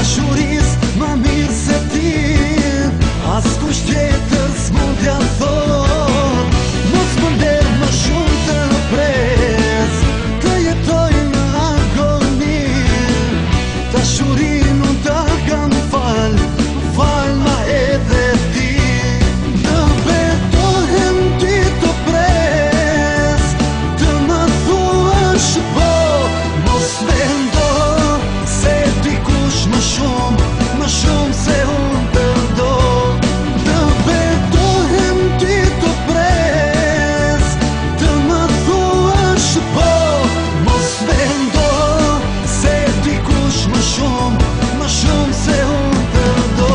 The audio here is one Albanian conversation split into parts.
dashuris ma mirë se ti, askush tjetër s'mund t'ja thot. Mos më nder më shumë të pres, të jetoj në agoni. Dashurin unë ta kam fal ma edhe ti. Të betohem ti të pres, të më thuash po, mos vendo se dikush më shumë se unë të do. Të betohem ti të pres, të më thuash po, mos vendo se dikush më shumë se unë të do.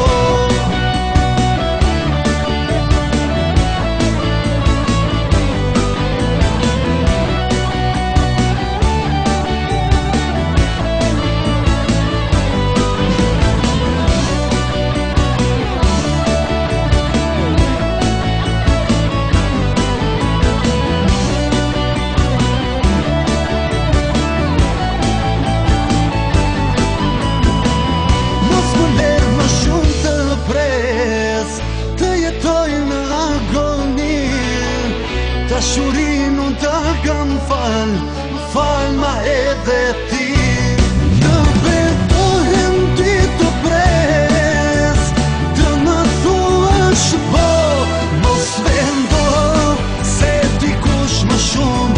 Dashurin unë ta kam fal ma edhe ti. Të betohem ti të pres, të më thuash po, mos vendo se dikush më shumë